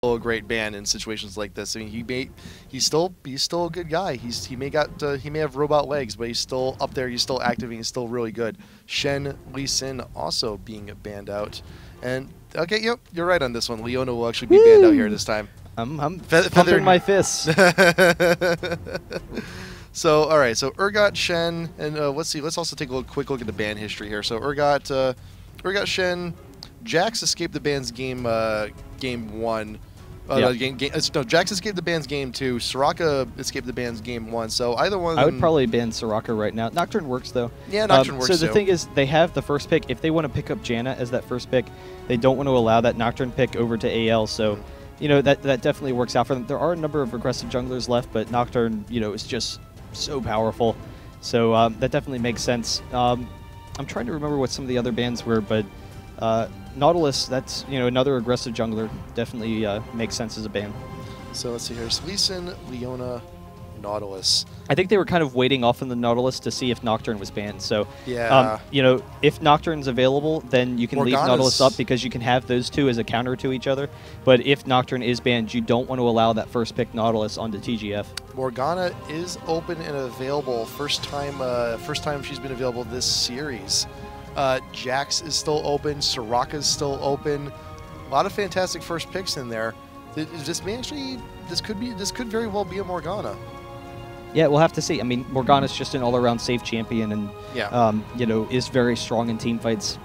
a great ban in situations like this. I mean, he's still a good guy. He may have robot legs, but he's still up there. He's still active. And he's still really good. Shen, Lee Sin also being banned out, and okay, yep, you're right on this one. Leona will actually be banned out here this time. I'm feathering my fists. So all right, so Urgot, Shen, and let's see. Let's also take a quick look at the ban history here. So Urgot, Shen, Jax escaped the ban's game 1. No, Jax escaped the ban's game 2. Soraka escaped the ban's game 1. So either one. I would probably ban Soraka right now. Nocturne works though. Yeah, Nocturne works. So the thing is, they have the first pick. If they want to pick up Janna as that first pick, they don't want to allow that Nocturne pick over to AL. So, you know, that definitely works out for them. There are a number of aggressive junglers left, but Nocturne, you know, is just so powerful. So that definitely makes sense. I'm trying to remember what some of the other bans were, but. Nautilus, that's, you know, another aggressive jungler. Definitely makes sense as a ban. So let's see here. So Lee Sin, Leona, Nautilus. I think they were kind of waiting off on the Nautilus to see if Nocturne was banned. So, yeah. You know, if Nocturne's available, then you can leave Nautilus up because you can have those two as a counter to each other. But if Nocturne is banned, you don't want to allow that first pick Nautilus onto TGF. Morgana is open and available. First time she's been available this series. Jax is still open. Soraka is still open. A lot of fantastic first picks in there. This could very well be a Morgana. Yeah, we'll have to see. I mean, Morgana's just an all-around safe champion, and you know, is very strong in team fights.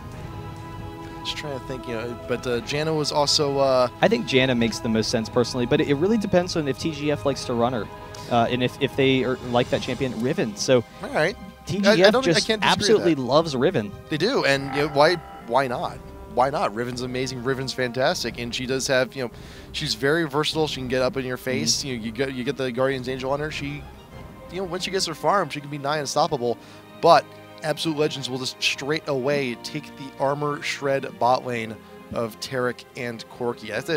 Just trying to think, you know, but Janna was also. I think Janna makes the most sense personally, but it really depends on if TGF likes to run her, and if they like that champion, Riven. So. All right. TGF just absolutely loves Riven. They do, and you know, why not? Why not? Riven's amazing. Riven's fantastic, and she does have, you know, she's very versatile. She can get up in your face. You know, you get the Guardian's Angel on her. She, you know, once she gets her farm, she can be nigh unstoppable. But Absolute Legends will just straight away take the armor shred bot lane of Taric and Corki. That's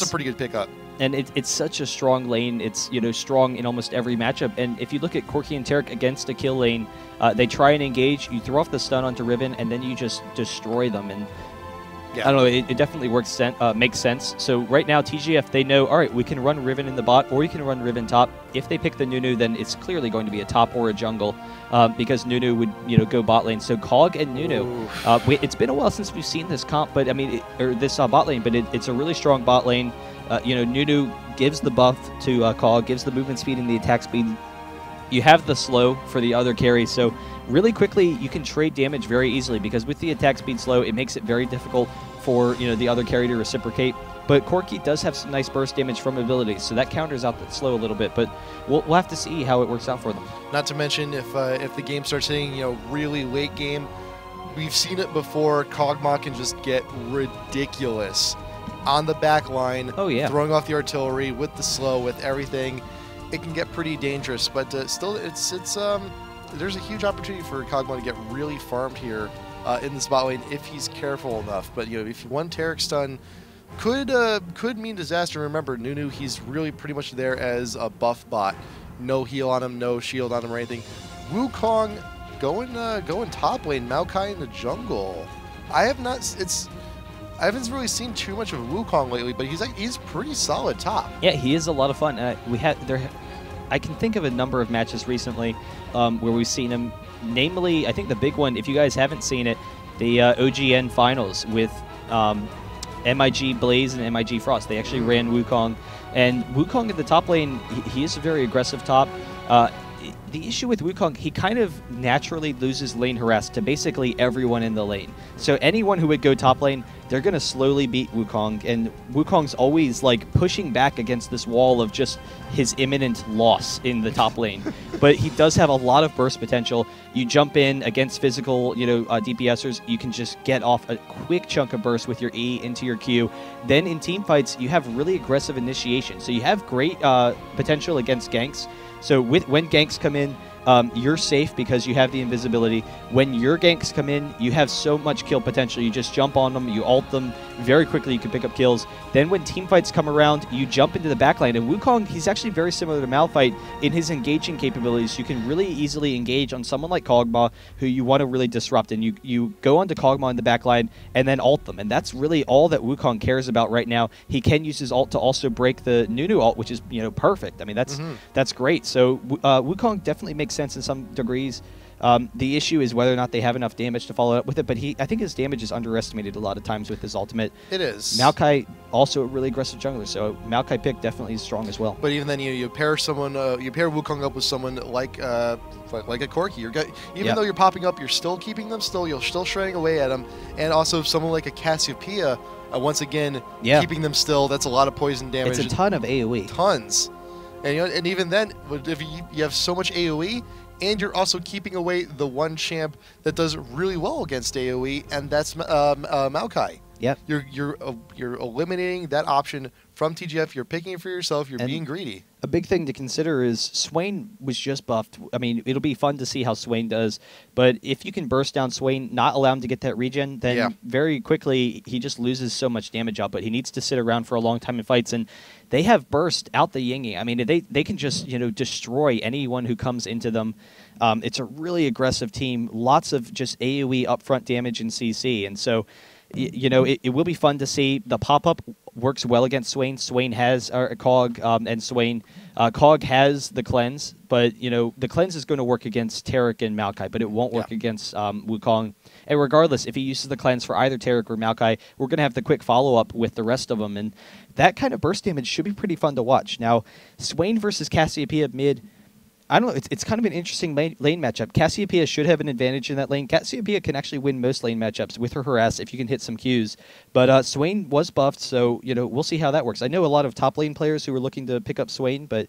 a pretty good pickup. And it's such a strong lane. It's, you know, strong in almost every matchup. And if you look at Corki and Taric against a kill lane, they try and engage. You throw off the stun onto Riven, and then you just destroy them. And I don't know, it definitely makes sense. So right now, TGF, they know, all right, we can run Riven in the bot, or we can run Riven top. If they pick the Nunu, then it's clearly going to be a top or a jungle, because Nunu would, you know, go bot lane. So Cog and Nunu, it's been a while since we've seen this comp, but I mean, this bot lane, but it's a really strong bot lane. You know, Nunu gives the buff to Cog, gives the movement speed and the attack speed. You have the slow for the other carry, so really quickly you can trade damage very easily, because with the attack speed slow, it makes it very difficult for, you know, the other carry to reciprocate. But Corki does have some nice burst damage from abilities, so that counters out that slow a little bit. But we'll have to see how it works out for them. Not to mention, if the game starts hitting, you know, really late game, we've seen it before. Kog'Maw can just get ridiculous on the back line. Oh yeah, throwing off the artillery with the slow, with everything. It can get pretty dangerous, but still, there's a huge opportunity for Kog'Maw to get really farmed here in this bot lane if he's careful enough. But you know, if one Taric stun could mean disaster. Remember, Nunu, he's really pretty much there as a buff bot. No heal on him, no shield on him or anything. Wukong going top lane. Maokai in the jungle. I haven't really seen too much of Wukong lately, but he's pretty solid top. Yeah, he is a lot of fun. I can think of a number of matches recently where we've seen him. Namely, I think the big one, if you guys haven't seen it, the OGN finals with MIG Blaze and MIG Frost. They actually ran Wukong, and Wukong in the top lane, he is a very aggressive top. The issue with Wukong, he kind of naturally loses lane harass to basically everyone in the lane. So anyone who would go top lane, they're going to slowly beat Wukong, and Wukong's always like pushing back against this wall of just his imminent loss in the top lane. But he does have a lot of burst potential. You jump in against physical, you know, DPSers, you can just get off a quick chunk of burst with your E into your Q. Then in team fights, you have really aggressive initiation. So you have great potential against ganks. So when ganks come in, you're safe because you have the invisibility. When your ganks come in, you have so much kill potential. You just jump on them, you ult them, very quickly you can pick up kills. Then when team fights come around, you jump into the backline. And Wukong, he's actually very similar to Malphite in his engaging capabilities. You can really easily engage on someone like Kog'Maw, who you want to really disrupt. And you go onto Kog'Maw in the backline and then ult them. And that's really all that Wukong cares about right now. He can use his ult to also break the Nunu ult, which is, perfect. I mean, that's great. So Wukong definitely makes sense in some degrees. The issue is whether or not they have enough damage to follow up with it, but I think his damage is underestimated a lot of times with his ultimate. It is. Maokai, also a really aggressive jungler, so Maokai pick definitely is strong as well. But even then, you pair someone, you pair Wukong up with someone like a Corki. Even though you're popping up, you're still keeping them still. You're still shredding away at them, and also someone like a Cassiopeia, once again, keeping them still. That's a lot of poison damage. It's a ton of AOE. Tons, and and even then, if you have so much AOE. And you're also keeping away the one champ that does really well against AoE, and that's Maokai. Yep. You're eliminating that option from TGF. You're picking it for yourself. You're being greedy. A big thing to consider is Swain was just buffed. I mean, it'll be fun to see how Swain does, but if you can burst down Swain, not allow him to get that regen, then very quickly he just loses so much damage output. He needs to sit around for a long time in fights, and they have burst out the Ying. I mean, they can just destroy anyone who comes into them. It's a really aggressive team. Lots of just AoE upfront damage in CC, and so it will be fun to see. The pop-up works well against Swain. Swain has Cog, and Swain. Cog has the cleanse, but the cleanse is going to work against Taric and Maokai, but it won't work against Wukong. And regardless, if he uses the cleanse for either Taric or Maokai, we're going to have the quick follow-up with the rest of them, and that kind of burst damage should be pretty fun to watch. Now, Swain versus Cassiopeia mid, I don't know. It's kind of an interesting lane matchup. Cassiopeia should have an advantage in that lane. Cassiopeia can actually win most lane matchups with her harass if you can hit some Qs. But Swain was buffed, so we'll see how that works. I know a lot of top lane players who are looking to pick up Swain, but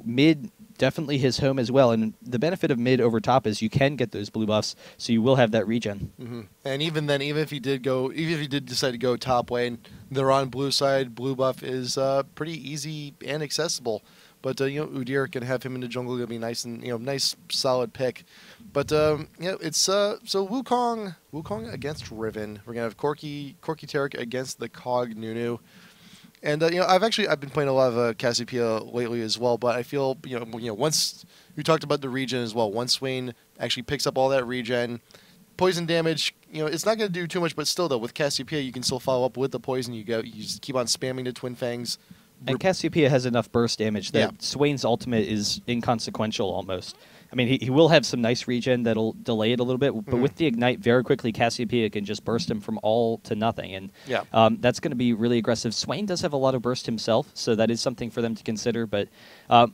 mid definitely his home as well. And the benefit of mid over top is you can get those blue buffs, so you will have that regen. And even then, even if he did decide to go top lane, they're on blue side. Blue buff is pretty easy and accessible. But Udyr can have him in the jungle. It'll be nice and nice solid pick. But it's so Wukong against Riven. We're gonna have Corki Taric against the Cog Nunu. And I've been playing a lot of Cassiopeia lately as well. But I feel once we talked about the regen as well. Once Swain actually picks up all that regen, poison damage, it's not going to do too much. But still though, with Cassiopeia, you can still follow up with the poison. You just keep on spamming the Twin Fangs. And Cassiopeia has enough burst damage that Swain's ultimate is inconsequential almost. I mean, he will have some nice regen that'll delay it a little bit, but with the Ignite, very quickly, Cassiopeia can just burst him from all to nothing, and that's going to be really aggressive. Swain does have a lot of burst himself, so that is something for them to consider, but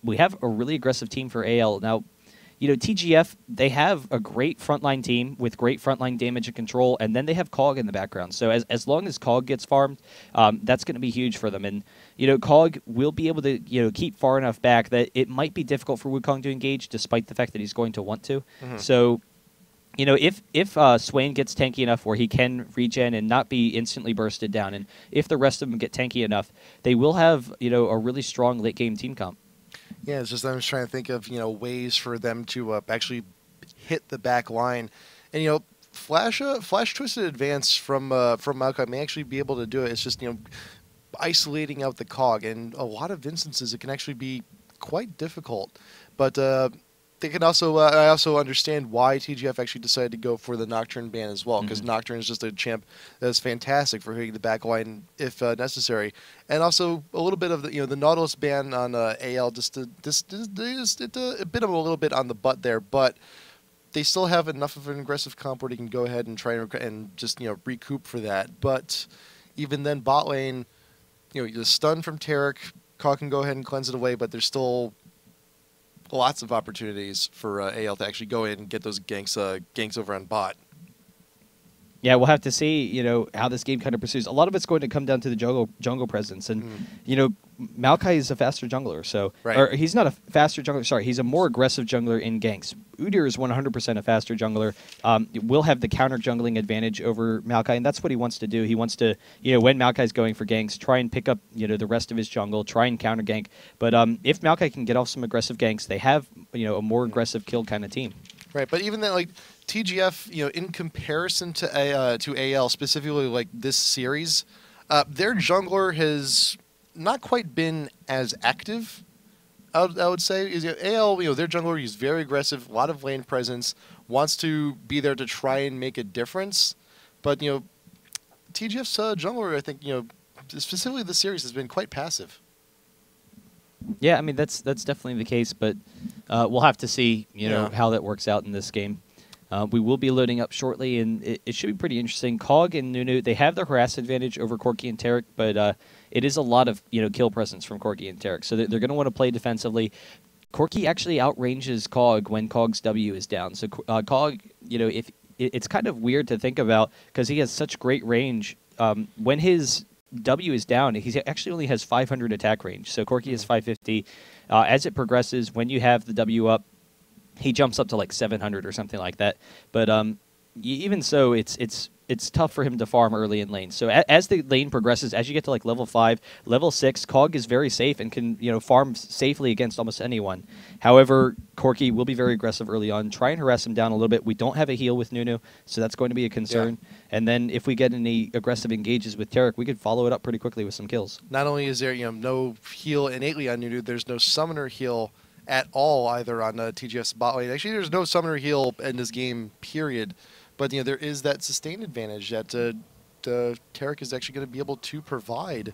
we have a really aggressive team for AL. Now, TGF, they have a great frontline team with great frontline damage and control, and then they have Cog in the background. So as long as Cog gets farmed, that's going to be huge for them. And, Cog will be able to, keep far enough back that it might be difficult for Wukong to engage, despite the fact that he's going to want to. So, if Swain gets tanky enough where he can regen and not be instantly bursted down, and if the rest of them get tanky enough, they will have, a really strong late-game team comp. Yeah, it's just I'm just trying to think of ways for them to actually hit the back line, and flash twisted advance from Maokai may actually be able to do it. It's just isolating out the Cog, and a lot of instances it can actually be quite difficult. But they can also I also understand why TGF actually decided to go for the Nocturne ban as well, because Nocturne is just a champ that's fantastic for hitting the back line if necessary, and also a little bit of the the Nautilus ban on AL just bit them a little bit on the butt there, but they still have enough of an aggressive comp where they can go ahead and try and just recoup for that. But even then, bot lane, the stun from Taric, Cog can go ahead and cleanse it away, but there's still lots of opportunities for AL to actually go in and get those ganks over on bot. Yeah, we'll have to see, how this game kind of pursues. A lot of it's going to come down to the jungle presence, and Maokai is a faster jungler, so or he's not a faster jungler. Sorry, he's a more aggressive jungler in ganks. Udyr is 100% a faster jungler. Will have the counter jungling advantage over Maokai, and that's what he wants to do. He wants to, when Maokai's going for ganks, try and pick up, the rest of his jungle, try and counter gank. But if Maokai can get off some aggressive ganks, they have, a more aggressive kill kind of team. Right, but even then, like TGF, in comparison to AL, specifically like this series, their jungler has not quite been as active. I would say is AL. Their jungler is very aggressive, a lot of lane presence, wants to be there to try and make a difference. But TGF's jungler, I think specifically this series has been quite passive. Yeah, I mean that's definitely the case, but we'll have to see how that works out in this game. We will be loading up shortly, and it should be pretty interesting. Cog and Nunu, they have the harass advantage over Corki and Tarek, but it is a lot of kill presence from Corki and Tarek, so they're going to want to play defensively. Corki actually outranges Cog when Cog's W is down. So Cog, if it's kind of weird to think about because he has such great range. When his W is down, he actually only has 500 attack range. So Corki is 550. As it progresses, when you have the W up, he jumps up to like 700 or something like that. But even so, it's tough for him to farm early in lane. So as the lane progresses, as you get to like level 5, level 6, Cog is very safe and can farm safely against almost anyone. However, Corki will be very aggressive early on. Try and harass him down a little bit. We don't have a heal with Nunu, so that's going to be a concern. Yeah. And then if we get any aggressive engages with Tarek, we could follow it up pretty quickly with some kills. Not only is there no heal innately on Nunu, there's no summoner heal at all either on TGF's bot lane. Actually, there's no summoner heal in this game, period. But there is that sustained advantage that Tarek is actually going to be able to provide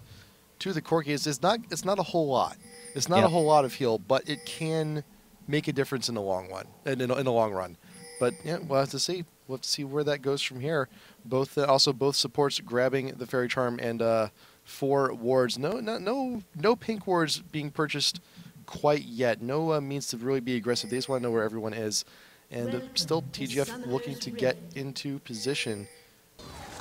to the Corki. It's not a whole lot. It's not a whole lot of heal, but it can make a difference in the long run. In the long run. But yeah, we'll have to see. We'll have to see where that goes from here. Both supports grabbing the Fairy Charm and 4 wards. No pink wards being purchased quite yet. No means to really be aggressive. They just want to know where everyone is. And still TGF looking to get into position.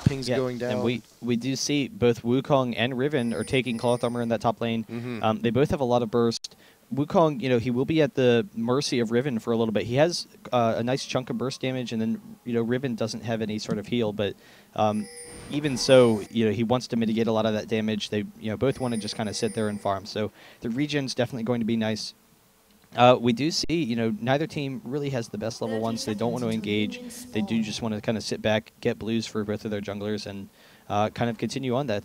Pings going down. And we do see both Wukong and Riven are taking Cloth Armor in that top lane. Mm-hmm. They both have a lot of burst. Wukong, he will be at the mercy of Riven for a little bit. He has a nice chunk of burst damage, and then Riven doesn't have any sort of heal. But even so, he wants to mitigate a lot of that damage. They both want to just kind of sit there and farm. So the regen's definitely going to be nice. We do see, neither team really has the best level 1s. They don't want to engage. They do just want to kind of sit back, get blues for both of their junglers, and kind of continue on that.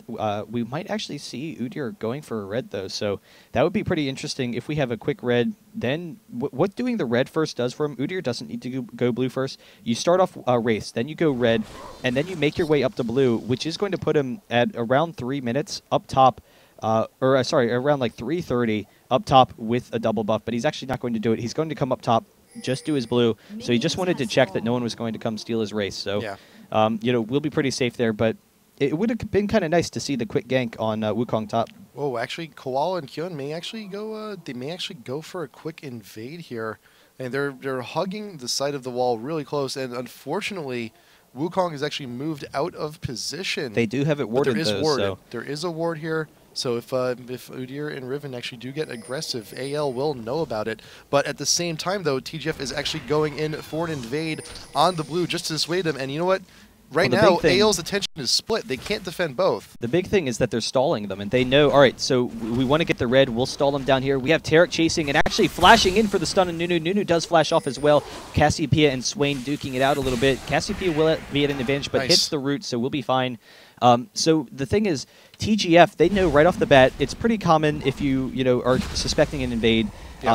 We might actually see Udyr going for a red, though, so that would be pretty interesting if we have a quick red. Then what doing the red first does for him, Udyr doesn't need to go blue first. You start off race, then you go red, and then you make your way up to blue, which is going to put him at around 3 minutes up top, around like 3:30 up top with a double buff, but he's actually not going to do it. He's going to come up top, just do his blue. So he just wanted to check that no one was going to come steal his race. So, we'll be pretty safe there, but it would have been kind of nice to see the quick gank on Wukong top. Whoa, actually, Koala and Kyun may actually go. They may actually go for a quick invade here, and they're hugging the side of the wall really close. And unfortunately, Wukong has actually moved out of position. They do have it warded, though. There is a ward here. So if Udyr and Riven actually do get aggressive, AL will know about it. But at the same time, though, TGF is actually going in for an invade on the blue just to dissuade them. And you know what? Right now, AL's attention is split. They can't defend both. The big thing is that they're stalling them, and they know, all right, so we want to get the red. We'll stall them down here. We have Tarek chasing and actually flashing in for the stun on Nunu. Nunu does flash off as well. Cassiopeia and Swain duking it out a little bit. Cassiopeia will be at an advantage, but hits the root, so we'll be fine. So the thing is, TGF, they know right off the bat, it's pretty common if you are suspecting an invade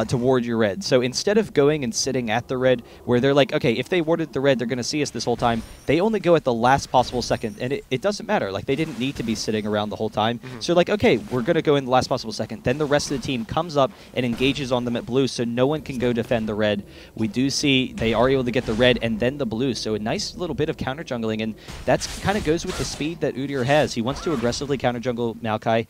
to ward your red. So instead of going and sitting at the red, where they're like, okay, if they warded the red, they're going to see us this whole time, they only go at the last possible second, and it doesn't matter. Like, they didn't need to be sitting around the whole time. So like, okay, we're going to go in the last possible second. Then the rest of the team comes up and engages on them at blue, so no one can go defend the red. We do see they are able to get the red and then the blue, so a nice little bit of counter jungling, and that's kind of goes with the speed that Udyr has. He wants to aggressively counter jungle Maokai.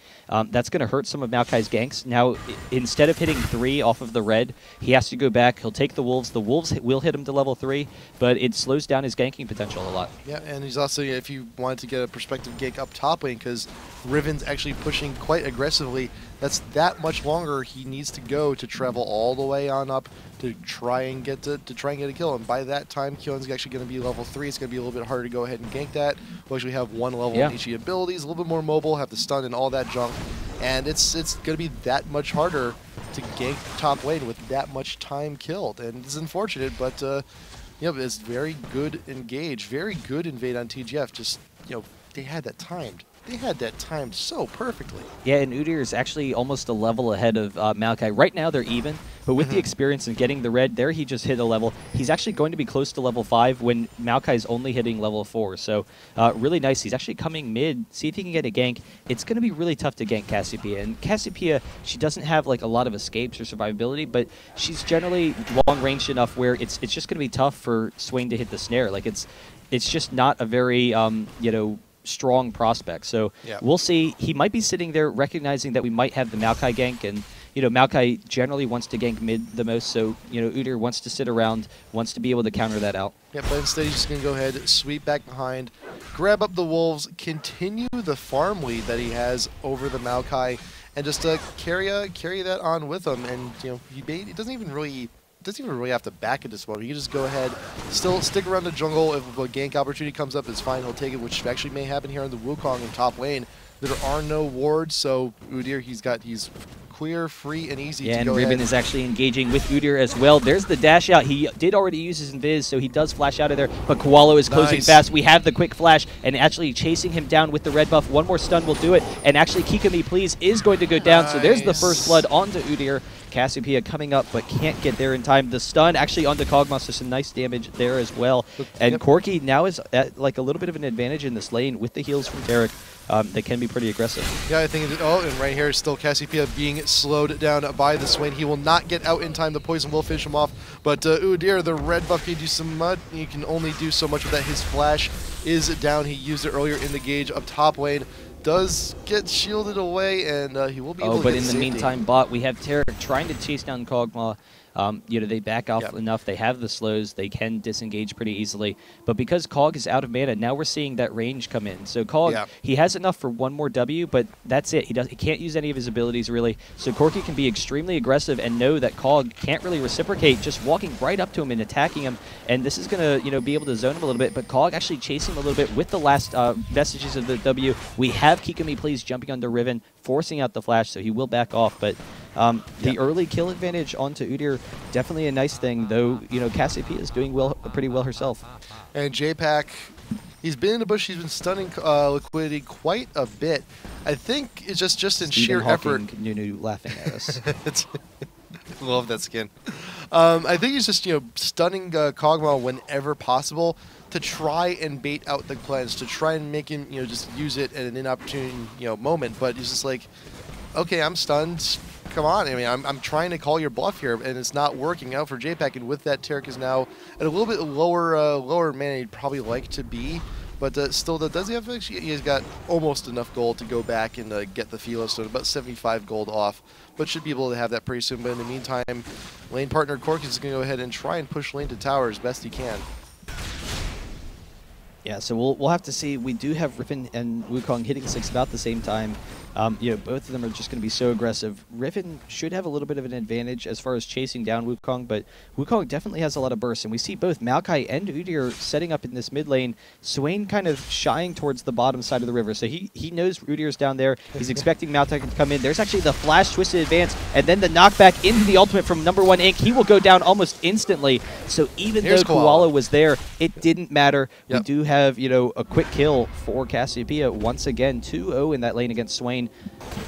That's going to hurt some of Maokai's ganks. Now, instead of hitting 3 off of the red, he has to go back. He'll take the wolves. The wolves will hit him to level 3, but it slows down his ganking potential a lot. Yeah, and he's also, if you wanted to get a perspective gank up top lane, because Riven's actually pushing quite aggressively, that's that much longer he needs to go to travel all the way on up to try and get a kill. And by that time, Kyun's actually going to be level 3. It's going to be a little bit harder to go ahead and gank that. We'll actually have 1 level in each abilities, a little bit more mobile, have the stun and all that junk, and it's going to be that much harder to gank top lane with that much time killed. And it's unfortunate, but it's very good engage, very good invade on TGF. Just, they had that timed. They had that timed so perfectly. Yeah, and Udyr is actually almost a level ahead of Maokai. Right now, they're even, but with the experience and getting the red, there he just hit a level. He's actually going to be close to level 5 when Maokai's only hitting level 4. So really nice. He's actually coming mid. See if he can get a gank. It's going to be really tough to gank Cassiopeia. And Cassiopeia, she doesn't have like a lot of escapes or survivability, but she's generally long-ranged enough where it's just going to be tough for Swain to hit the snare. Like it's just not a very, strong prospect. So we'll see. He might be sitting there recognizing that we might have the Maokai gank, and Maokai generally wants to gank mid the most, so Udyr wants to sit around, wants to be able to counter that out. Yeah, but instead he's just going to go ahead, sweep back behind, grab up the Wolves, continue the farm lead that he has over the Maokai, and just carry that on with him. And he doesn't even really have to back at this moment. He can just go ahead, still stick around the jungle. If a gank opportunity comes up, it's fine. He'll take it, which actually may happen here on the Wukong in top lane. There are no wards, so Udyr, he's clear, free, and easy to go and ahead. Riven is actually engaging with Udyr as well. There's the dash out. He did already use his invis, so he does flash out of there, but Koalo is closing fast. We have the quick flash, and actually chasing him down with the red buff. One more stun will do it, and actually Kikami Please is going to go down, so there's the first blood onto Udyr. Cassiopeia coming up, but can't get there in time. The stun actually onto Kog'Maw, so some nice damage there as well. And Corki now is at like a little bit of an advantage in this lane with the heals from Taric. They can be pretty aggressive. Yeah, I think and right here is still Cassiopeia being slowed down by the Swain. He will not get out in time. The poison will finish him off. But Udyr, the red buff can do some mud. You can only do so much with that. His flash is down. He used it earlier in the gauge up top lane. Does get shielded away, and he will be able to but get in the meantime, bot, we have Taric trying to chase down Kog'Maw. They back off enough. They have the slows. They can disengage pretty easily. But because Kog is out of mana, now we're seeing that range come in. So Kog, he has enough for one more W, but that's it. He can't use any of his abilities, really. So Corki can be extremely aggressive and know that Kog can't really reciprocate, just walking right up to him and attacking him. And this is going to be able to zone him a little bit. But Kog actually chasing him a little bit with the last vestiges of the W. We have Kikami Please jumping onto Riven, forcing out the flash, so he will back off. But the early kill advantage onto Udyr, definitely a nice thing, though, Cassiopeia is doing pretty well herself. And JPack, he's been in the bush, he's been stunning Liquidity quite a bit. I think it's just in sheer effort. Nunu laughing at us. Love that skin. I think he's just, stunning Kog'Maw whenever possible to try and bait out the cleanse, to try and make him, just use it at an inopportune, moment. But he's just like, okay, I'm stunned. Come on. I mean, I'm trying to call your bluff here, and it's not working out for JPack. And with that, Taric is now at a little bit lower mana he'd probably like to be. But still, does he have actually? He's got almost enough gold to go back and get the Philo Stone, about 75 gold off. But should be able to have that pretty soon. But in the meantime, lane partner Corki is going to go ahead and try and push lane to tower as best he can. Yeah, so we'll have to see. We do have Riven and Wukong hitting 6 about the same time. Both of them are just going to be so aggressive. Riven should have a little bit of an advantage as far as chasing down Wukong, but Wukong definitely has a lot of burst, and we see both Maokai and Udyr setting up in this mid lane. Swain kind of shying towards the bottom side of the river, so he knows Udyr's down there. He's expecting Maokai to come in. There's actually the flash twisted advance, and then the knockback into the ultimate from #1 Inc. He will go down almost instantly, so even though Koala was there, it didn't matter. We do have, a quick kill for Cassiopeia once again, 2-0 in that lane against Swain.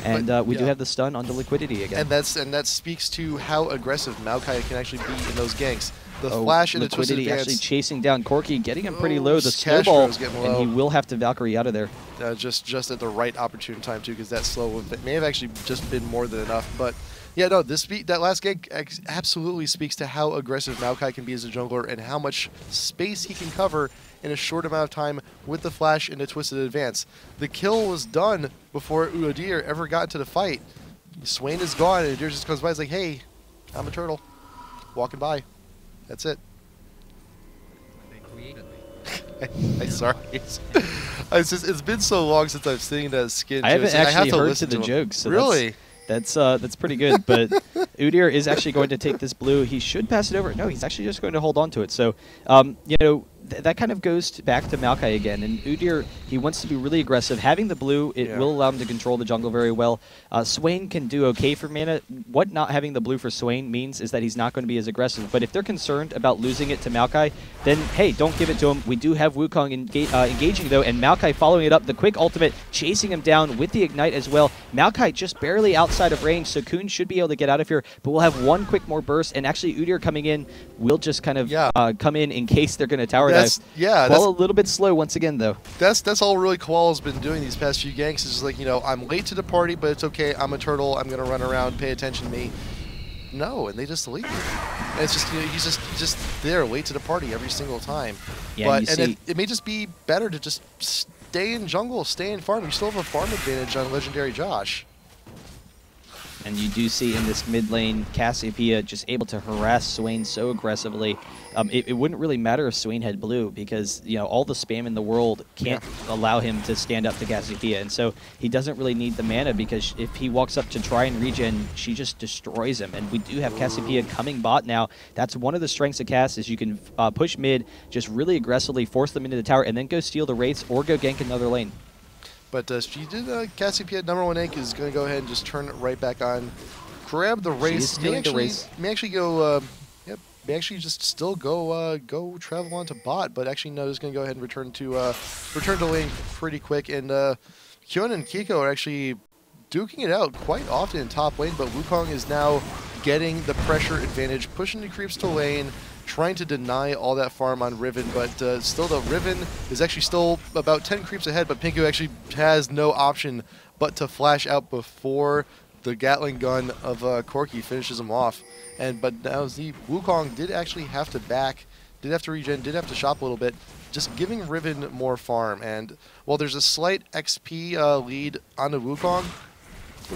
And we do have the stun onto Liquidity again. And that speaks to how aggressive Maokai can actually be in those ganks. The flash and the twisted advance. Actually chasing down Corki, getting him pretty low. The snowball, and he will have to Valkyrie out of there. Just at the right opportune time too, because that slow may have actually just been more than enough. But yeah, no, that last gank absolutely speaks to how aggressive Maokai can be as a jungler and how much space he can cover in a short amount of time with the flash and the twisted advance. The kill was done before Udyr ever got into the fight. Swain is gone, and Udyr just comes by. He's like, "Hey, I'm a turtle, walking by." That's it. I'm sorry. It's been so long since I've seen that skin. I haven't actually heard to the jokes. So really? That's pretty good. But Udyr is actually going to take this blue. He should pass it over. No, he's actually just going to hold on to it. So, that kind of goes back to Maokai again. And Udyr, he wants to be really aggressive. Having the blue, it will allow him to control the jungle very well. Swain can do okay for mana. What not having the blue for Swain means is that he's not going to be as aggressive. But if they're concerned about losing it to Maokai, then, hey, don't give it to him. We do have Wukong engaging, though, and Maokai following it up. The quick ultimate, chasing him down with the Ignite as well. Maokai just barely outside of range, so Kuhn should be able to get out of here. But we'll have one quick more burst, and actually Udyr coming in will just kind of come in case they're going to tower dive. Yeah, well, a little bit slow once again, though. That's all really Koala's been doing these past few ganks. Is just like, I'm late to the party, but it's okay. I'm a turtle. I'm gonna run around. Pay attention to me. No, and they just delete him. And it's just he's just there, late to the party every single time. Yeah, but it may just be better to just stay in jungle, stay in farm. You still have a farm advantage on Legendary Josh. And you do see in this mid lane, Cassiopeia just able to harass Swain so aggressively. It wouldn't really matter if Swain had blue because all the spam in the world can't allow him to stand up to Cassiopeia, and so he doesn't really need the mana because if he walks up to try and regen, she just destroys him. And we do have Cassiopeia coming bot now. That's one of the strengths of Cass is you can push mid, just really aggressively force them into the tower, and then go steal the wraiths or go gank another lane. But she did Cassiopeia #1 Inc is going to go ahead and just turn it right back on. Grab the race. May actually go. May actually just still go travel onto bot, but actually no, is going to go ahead and return to lane pretty quick. And Kyun and Kiko are actually duking it out quite often in top lane, but Wukong is now getting the pressure advantage, pushing the creeps to lane, trying to deny all that farm on Riven, but still the Riven is actually still about 10 creeps ahead, but Pinku actually has no option but to flash out before the Gatling gun of Corki finishes him off. But now the Wukong did actually have to did have to regen, did have to shop a little bit, just giving Riven more farm. And while there's a slight XP lead on the Wukong,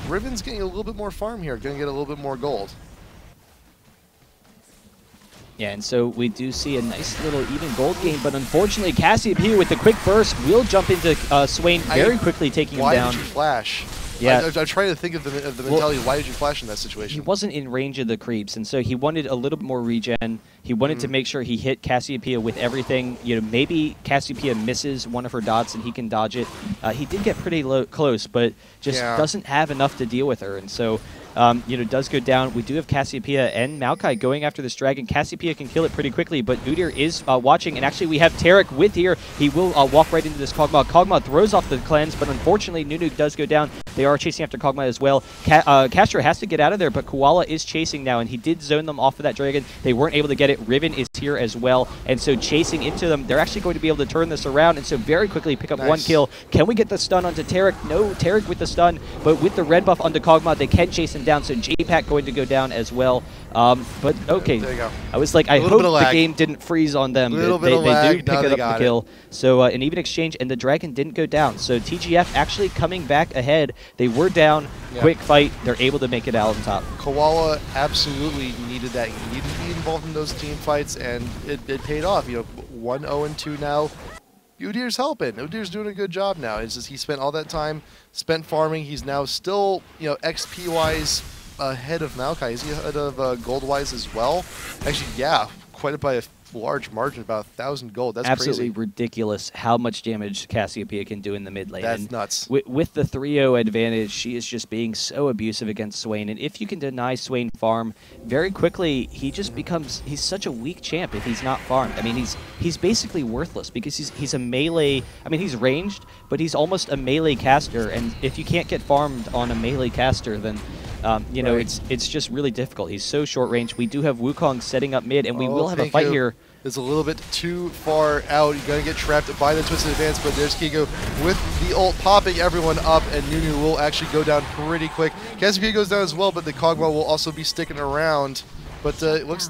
Riven's getting a little bit more farm here, going to get a little bit more gold. Yeah, and so we do see a nice little even gold game, but unfortunately Cassiopeia with the quick burst will jump into Swain very quickly, taking him down. Why did you flash? Yeah. I'm trying to think of the mentality. Why did you flash in that situation? He wasn't in range of the creeps, and so he wanted a little bit more regen. He wanted to make sure he hit Cassiopeia with everything. Maybe Cassiopeia misses one of her dots and he can dodge it. He did get pretty close, but just doesn't have enough to deal with her, and so does go down. We do have Cassiopeia and Maokai going after this dragon. Cassiopeia can kill it pretty quickly, but Udyr is watching, and actually we have Tarek with here. He will walk right into this Kog'Maw. Kog'Maw throws off the cleanse, but unfortunately Nunu does go down. They are chasing after Kog'Maw as well. Castro has to get out of there, but Koala is chasing now, and he did zone them off of that dragon. They weren't able to get it. Riven is here as well, and so chasing into them. They're actually going to be able to turn this around, and so very quickly pick up one kill. Can we get the stun onto Tarek? No, Tarek with the stun, but with the red buff onto Kog'Maw, they can chase him down, so J-Pack going to go down as well. But okay, there you go. I was like, I hope the game didn't freeze on them. They do pick it up the kill. So an even exchange, and the dragon didn't go down. So TGF actually coming back ahead. They were down, quick fight. They're able to make it out on top. Koala absolutely needed that. He needed to be involved in those team fights, and it paid off. 1-0-2 now. Udyr's helping. Udyr's doing a good job now. It's just he spent all that time spent farming. He's now still, XP-wise ahead of Maokai. Is he ahead of gold-wise as well? Actually, yeah, quite by a large margin, about 1,000 gold. That's absolutely crazy. Ridiculous how much damage Cassiopeia can do in the mid lane. That's nuts. With the 3-0 advantage, she is just being so abusive against Swain. And if you can deny Swain farm, very quickly he just becomes, he's such a weak champ if he's not farmed. I mean, he's basically worthless because he's a melee, I mean, he's ranged, but he's almost a melee caster. And if you can't get farmed on a melee caster, then it's just really difficult. He's so short range. We do have Wukong setting up mid, and we will have a fight here. It's a little bit too far out. You're going to get trapped by the Twisted Advance, but there's Kiko with the ult popping everyone up, and Nunu will actually go down pretty quick. Cassiopeia goes down as well, but the Kog'Maw will also be sticking around. But it looks,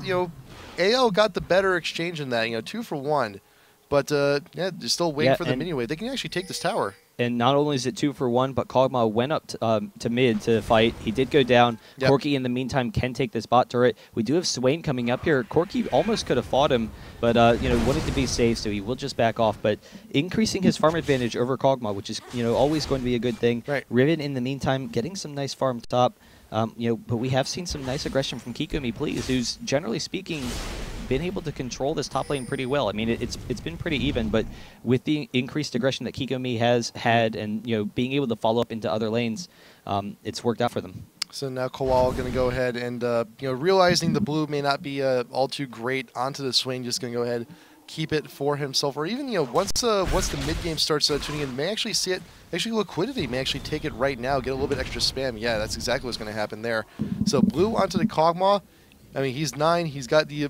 AL got the better exchange in that, 2 for 1. But, they're still waiting for the mini wave. They can actually take this tower. And not only is it 2 for 1, but Kog'Maw went up to mid to fight. He did go down. Yep. Corki, in the meantime, can take this bot turret. We do have Swain coming up here. Corki almost could have fought him, but wanted to be safe, so he will just back off. But increasing his farm advantage over Kog'Maw, which is always going to be a good thing. Right. Riven, in the meantime, getting some nice farm top. But we have seen some nice aggression from Kikomi Please, who's generally speaking been able to control this top lane pretty well. I mean, it's been pretty even, but with the increased aggression that Kikomi has had, and being able to follow up into other lanes, it's worked out for them. So now Kowal going to go ahead and realizing the blue may not be all too great onto the Swain, just going to go ahead, keep it for himself, or even once the mid game starts tuning in, may actually see it. Actually, liquidity may actually take it right now, get a little bit extra spam. Yeah, that's exactly what's going to happen there. So blue onto the Kog'Maw. I mean, he's 9. He's got the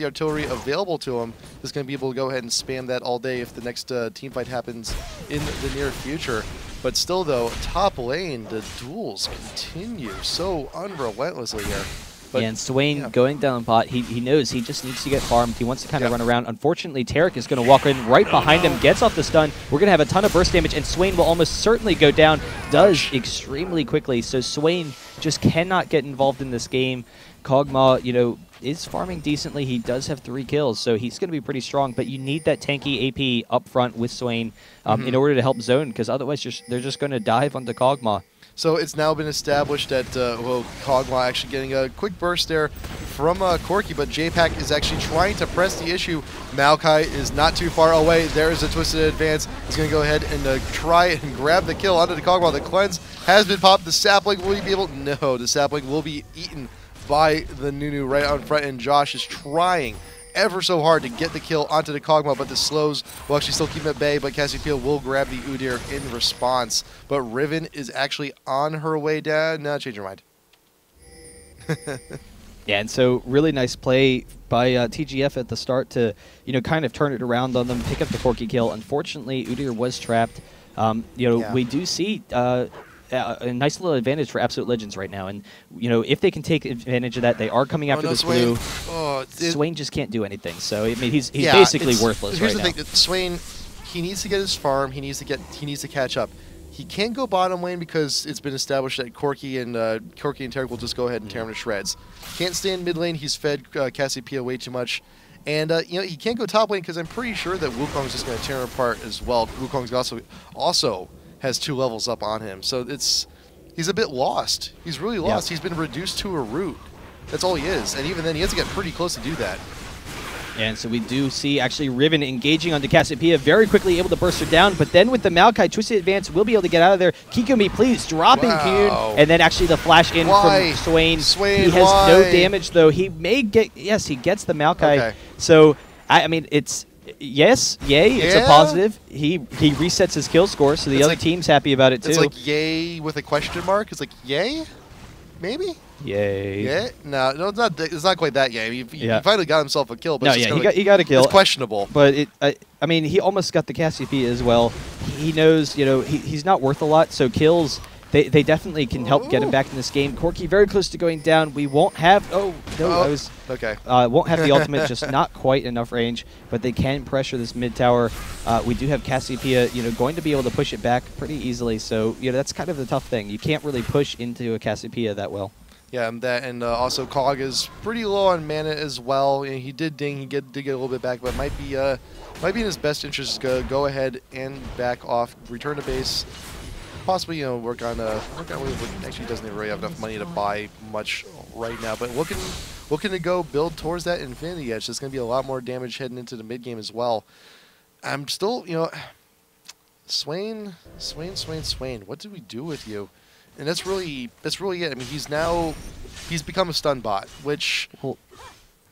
artillery available to him. He's going to be able to go ahead and spam that all day if the next team fight happens in the near future. But still, though, top lane, the duels continue so unrelentlessly here. But, and Swain going down bot, he knows he just needs to get farmed. He wants to kind of run around. Unfortunately, Tarek is going to walk in right behind him, gets off the stun. We're going to have a ton of burst damage, and Swain will almost certainly go down. Does extremely quickly. So Swain just cannot get involved in this game. Kog'Maw, is farming decently. He does have 3 kills, so he's going to be pretty strong. But you need that tanky AP up front with Swain in order to help zone, because otherwise they're just going to dive onto Kog'Maw. So it's now been established that Kog'Maw actually getting a quick burst there from Corki, but JPack is actually trying to press the issue. Maokai is not too far away. There is a twisted advance. He's going to go ahead and try and grab the kill onto the Kog'Maw. The cleanse has been popped. The sapling will he be able? No, the sapling will be eaten by the Nunu right out in front, and Josh is trying ever so hard to get the kill onto the Kog'Maw, but the slows will actually still keep him at bay, but Cassiopeia will grab the Udyr in response. But Riven is actually on her way down. No, change your mind. Yeah, and so really nice play by TGF at the start to, kind of turn it around on them, pick up the Corki kill. Unfortunately, Udyr was trapped. We do see a nice little advantage for Absolute Legends right now, and if they can take advantage of that, they are coming after this blue. Swain just can't do anything, so I mean he's basically worthless right now. Here's the thing: Swain, he needs to get his farm. He needs to catch up. He can't go bottom lane because it's been established that Corki and Tarek will just go ahead and tear him to shreds. Can't stay in mid lane. He's fed Cassiopeia way too much. And he can't go top lane because I'm pretty sure that Wukong's just going to tear him apart as well. Wukong's also has 2 levels up on him, so he's a bit lost. He's really lost. He's been reduced to a root. That's all he is, and even then, he has to get pretty close to do that. And so we do see actually Riven engaging onto Cassiopeia, very quickly able to burst her down, but then with the Maokai Twisted Advance, we'll be able to get out of there. Kikomi, please, dropping Kyun, and then actually the flash in from Swain. He has no damage, though. He may get, yes, he gets the Maokai. Okay. So, I mean, it's, yes, yay, it's a positive. He resets his kill score, so the other team's happy about it, too. It's like yay with a question mark. It's like yay? Maybe? Yay. Yeah? No, it's not quite that yay. He finally got himself a kill. But no, he got a kill. It's questionable. But I mean, he almost got the Cassiopeia as well. He knows, he's not worth a lot, so kills, they definitely can help get him back in this game. Corki very close to going down. We won't have, okay. Won't have the ultimate, just not quite enough range, but they can pressure this mid tower. We do have Cassiopeia, going to be able to push it back pretty easily. So, that's kind of the tough thing. You can't really push into a Cassiopeia that well. Yeah, and also Cog is pretty low on mana as well. He did ding, he did get a little bit back, but might be in his best interest to go ahead and back off, return to base, possibly work on actually doesn't even really have enough money to buy much right now, but looking to go build towards that Infinity Edge. There's going to be a lot more damage heading into the mid game as well. I'm still Swain. What did we do with you? And that's really it. I mean, he's become a stun bot, which.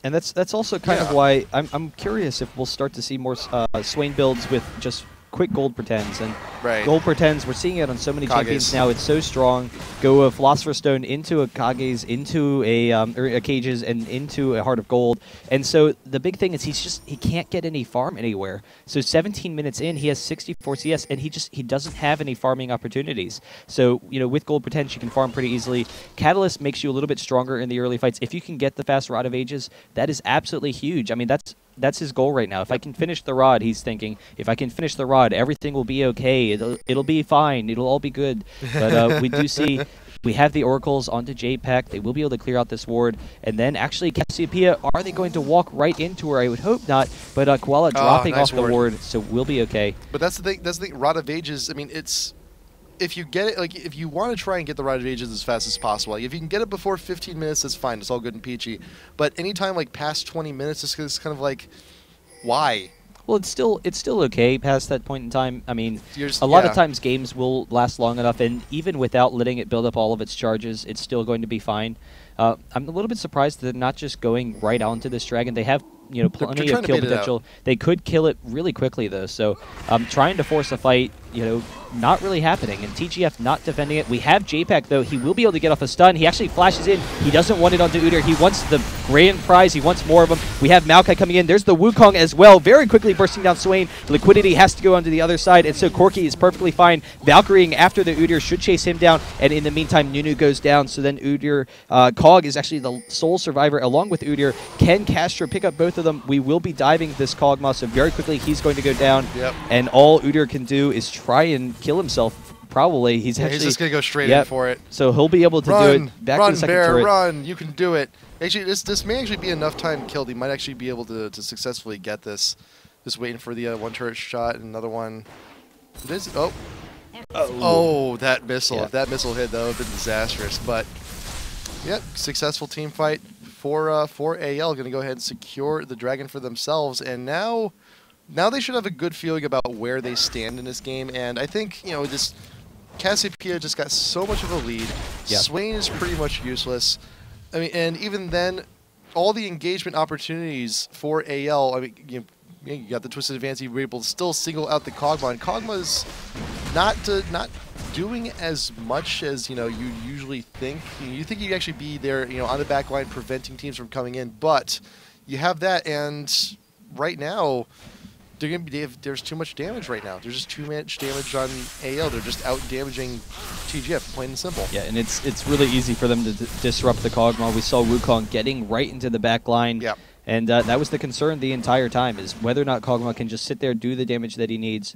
And that's also kind of why I'm curious if we'll start to see more Swain builds with just quick gold pretends. And gold pretends, we're seeing it on so many champions now. It's so strong. Go a Philosopher's Stone into a Kage's, into a Cage's, and into a Heart of Gold. And so the big thing is he can't get any farm anywhere. So 17 minutes in, he has 64 CS, and he doesn't have any farming opportunities. So, with gold pretends, you can farm pretty easily. Catalyst makes you a little bit stronger in the early fights. If you can get the fast Rod of Ages, that is absolutely huge. I mean, that's his goal right now. If I can finish the Rod, he's thinking, if I can finish the Rod, everything will be okay. It'll be fine. It'll all be good. But we do see we have the Oracles onto JPack. They will be able to clear out this ward. And then actually Cassiopeia, are they going to walk right into her? I would hope not. But Koala dropping off the ward, so we'll be okay. But that's the thing. Rod of Ages, I mean, it's if you get it, like if you want to try and get the Rod of Ages as fast as possible, like if you can get it before 15 minutes, that's fine. It's all good and peachy. But anytime like past 20 minutes, it's kind of like, why? Well, it's still okay past that point in time. I mean, Just, a lot of times games will last long enough, and even without letting it build up all of its charges, it's still going to be fine. I'm a little bit surprised that they're not just going right onto this dragon. They have plenty of kill potential. They could kill it really quickly though. So trying to force a fight, not really happening. And TGF not defending it. We have JPEG though. He will be able to get off a stun. He actually flashes in. He doesn't want it onto Udyr. He wants the grand prize. He wants more of them. We have Maokai coming in. There's the Wukong as well. Very quickly bursting down Swain. Liquidity has to go onto the other side. And so Corki is perfectly fine. Valkyrie after the Udyr should chase him down. And in the meantime, Nunu goes down. So then Udyr, Cog is actually the sole survivor along with Udyr. Can Castro pick up both of them? We will be diving this Kog'Maw. So very quickly he's going to go down. Yep. And all Udyr can do is try and kill himself. Probably he's just gonna go straight in for it. So he'll be able to do it. Back to the second turret. Run! You can do it. Actually, this may actually be enough time killed. He might actually be able to successfully get this. Just waiting for the one turret shot and another one. Oh, that missile! Yeah. If that missile hit, that would have been disastrous. But yep, successful team fight for AL. Gonna go ahead and secure the dragon for themselves, and now they should have a good feeling about where they stand in this game. And I think this. Cassiopeia just got so much of a lead. Yeah. Swain is pretty much useless. I mean, and even then, all the engagement opportunities for AL. I mean, you got the Twisted Advance. You were able to still single out the Kog'Maw. And Kog'Maw's not doing as much as you usually think. You think you'd actually be there, on the back line, preventing teams from coming in. But you have that, and right now. There's too much damage right now. There's just too much damage on AL. They're just out damaging TGF, plain and simple. Yeah, and it's really easy for them to disrupt the Kog'Maw. We saw Wukong getting right into the back line. Yep. And that was the concern the entire time, is whether or not Kog'Maw can just sit there, do the damage that he needs.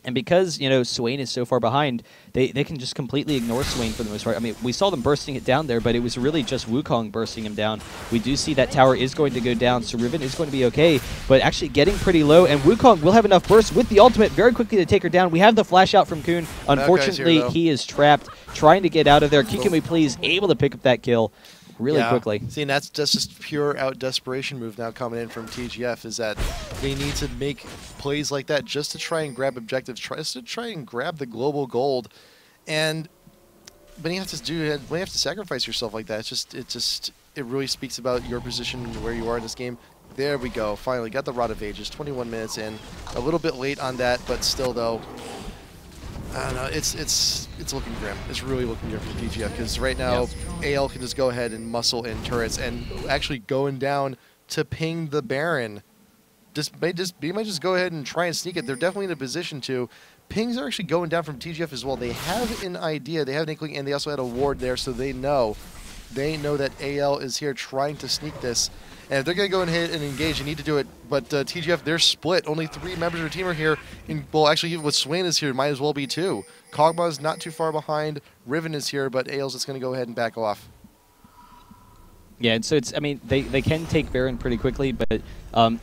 And because, Swain is so far behind, they can just completely ignore Swain for the most part. I mean, we saw them bursting it down there, but it was really just Wukong bursting him down. We do see that tower is going to go down, so Riven is going to be okay, but actually getting pretty low, and Wukong will have enough burst with the ultimate very quickly to take her down. We have the flash out from Kun. Unfortunately, he is trapped, trying to get out of there. Kikumi, please, able to pick up that kill really quickly. See, and that's just pure out desperation move now coming in from TGF, is that they need to make plays like that just to try and grab objectives, just to try and grab the global gold. And when you have to sacrifice yourself like that, it really speaks about your position and where you are in this game. There we go. Finally got the Rod of Ages. 21 minutes in. A little bit late on that, but still though. I don't know. It's looking grim. It's really looking grim for TGF because right now AL can just go ahead and muscle in turrets and actually going down to ping the Baron. They might just go ahead and try and sneak it. They're definitely in a position to. Pings are actually going down from TGF as well. They have an idea. They have an inkling, and they also had a ward there, so they know that AL is here trying to sneak this. And if they're going to go ahead and engage, they need to do it. But TGF, they're split. Only 3 members of their team are here. Well, actually, with Swain is here, might as well be 2. Kog'Maw's not too far behind. Riven is here, but AL's just going to go ahead and back off. Yeah, and so I mean, they can take Baron pretty quickly, but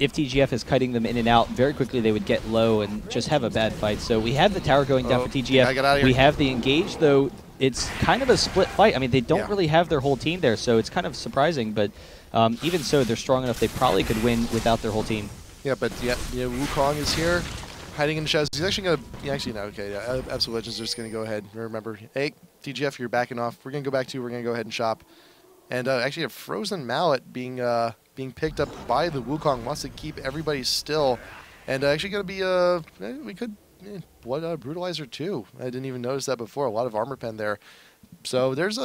if TGF is cutting them in and out, very quickly they would get low and just have a bad fight. So we have the tower going down for TGF. Get out of here. We have the engage, though. It's kind of a split fight. I mean, they don't really have their whole team there, so it's kind of surprising. But even so, they're strong enough. They probably could win without their whole team. Yeah, but Wukong is here, hiding in the shadows. He's actually going to... Actually, no, okay, yeah, Absolute Legends are just going to go ahead. Remember, hey, TGF, you're backing off. We're going to go back to you. We're going to go ahead and shop. And actually a Frozen Mallet being picked up by the Wukong. Wants to keep everybody still. And actually going to be... we could... Blood Brutalizer too. I didn't even notice that before. A lot of armor pen there. So there's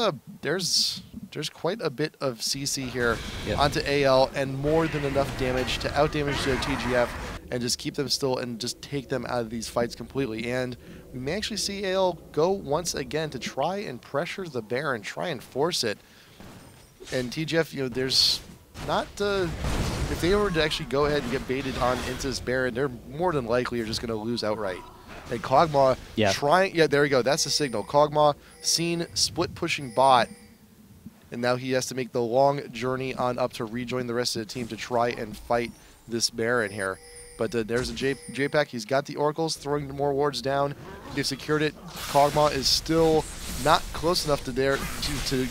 quite a bit of CC here onto AL, and more than enough damage to outdamage the TGF and just keep them still and just take them out of these fights completely. And we may actually see AL go once again to try and pressure the Baron, try and force it. And TGF, there's not if they were to actually go ahead and get baited on into this Baron, they're more than likely are just going to lose outright. And Kog'Maw trying... Yeah, there we go. That's the signal. Kog'Maw seen split pushing bot, and now he has to make the long journey on up to rejoin the rest of the team to try and fight this Baron here. But there's a J-Pack. He's got the Oracles, throwing more wards down. They've secured it. Kog'Maw is still not close enough to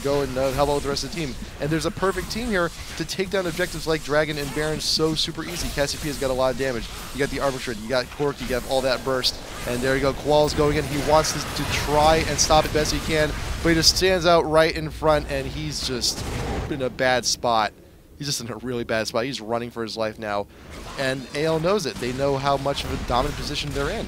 go and help out with the rest of the team. And there's a perfect team here to take down objectives like Dragon and Baron so super easy. Cassiopeia's got a lot of damage. You got the Arbitrate, you got Cork, you got all that burst. And there you go, Koala's going in. He wants to try and stop it best he can, but he just stands out right in front, and he's just in a bad spot. He's just in a really bad spot. He's running for his life now. And AL knows it. They know how much of a dominant position they're in.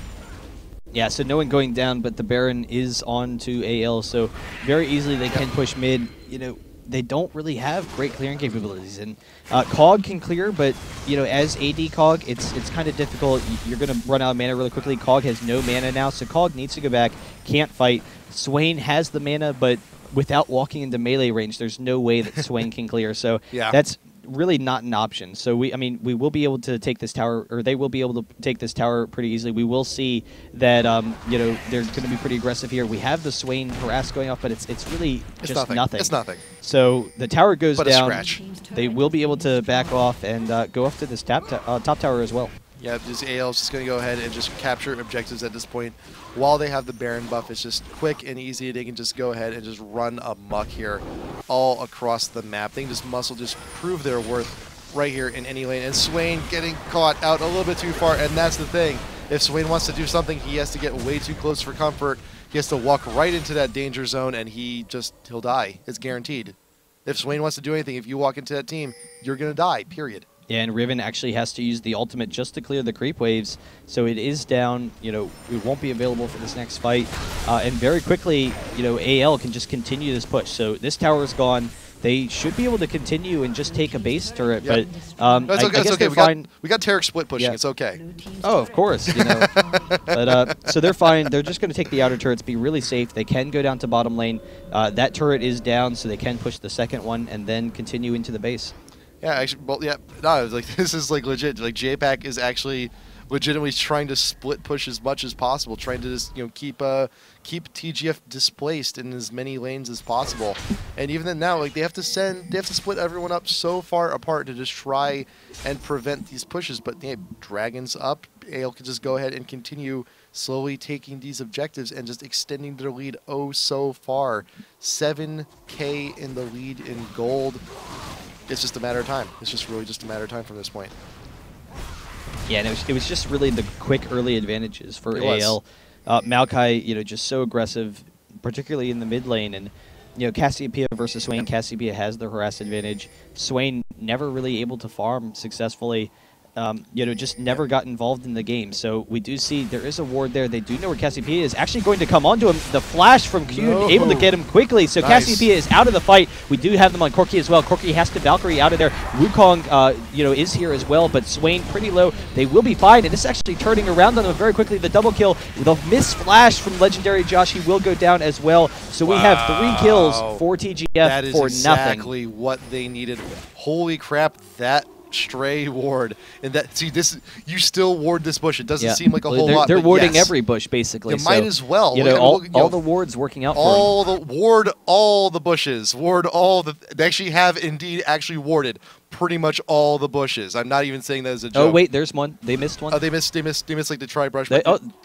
Yeah, so no one going down, but the Baron is on to AL, so very easily they can push mid. You know, they don't really have great clearing capabilities, and Cog can clear, but you know, as AD Cog, it's kind of difficult. You're going to run out of mana really quickly. Cog has no mana now, so Cog needs to go back, can't fight. Swain has the mana, but without walking into melee range, there's no way that Swain can clear, so that's really not an option. So we will be able to take this tower, or they will be able to take this tower pretty easily. We will see that you know, they're going to be pretty aggressive here. We have the Swain harass going off, but it's really just nothing. It's nothing. So the tower goes down. A scratch. They will be able to back off and go up to this top tower as well. Yeah, this AL is just going to go ahead and just capture objectives at this point. While they have the Baron buff, it's just quick and easy. They can just go ahead and just run amok here all across the map. They can just prove their worth right here in any lane. And Swain getting caught out a little bit too far, and that's the thing. If Swain wants to do something, he has to get way too close for comfort. He has to walk right into that danger zone, and he'll die. It's guaranteed. If Swain wants to do anything, if you walk into that team, you're going to die, period. Yeah, and Riven actually has to use the ultimate just to clear the creep waves, so it is down. You know, it won't be available for this next fight, and very quickly, you know, AL can just continue this push. So this tower is gone. They should be able to continue and just take a base turret, but no, it's okay. I guess okay. they're fine. We got Tarek split pushing. It's okay. Oh, of course, you know. But so they're fine. They're just going to take the outer turrets, be really safe. They can go down to bottom lane. That turret is down, so they can push the second one and then continue into the base. Yeah, actually, well, yeah, no, like this is like legit. Like J-Pack is actually legitimately trying to split push as much as possible, trying to just, you know, keep TGF displaced in as many lanes as possible. And even then now, like they have to split everyone up so far apart to just try and prevent these pushes. But yeah, Dragon's up. AL can just go ahead and continue slowly taking these objectives and just extending their lead oh so far. 7K in the lead in gold. It's just a matter of time. It's just really just a matter of time from this point. Yeah, and it was just really the quick early advantages for AL. Maokai, you know, just so aggressive, particularly in the mid lane, and you know, Cassiopeia versus Swain. Cassiopeia has the harass advantage. Swain never really able to farm successfully. You know, just never got involved in the game. So we do see there is a ward there. They do know where Cassiopeia is. Actually going to come onto him. The flash from Q, able to get him quickly. So nice. Cassiopeia is out of the fight. We do have them on Corki as well. Corki has to Valkyrie out of there. Wukong, you know, is here as well, but Swain pretty low. They will be fine, and it's actually turning around on them very quickly. The double kill, the miss flash from Legendary Josh, he will go down as well. So we have 3 kills for TGF that is for exactly nothing. What they needed. Holy crap, that stray ward. And that, see, this, you still ward this bush. It doesn't seem like a whole lot. They're warding every bush basically. You might as well. You know, all the wards working out for them. Ward all the bushes. Ward all the. They actually have indeed actually warded pretty much all the bushes. I'm not even saying that as a joke. Oh wait, there's one. They missed one. Oh, they missed like the tri-brush.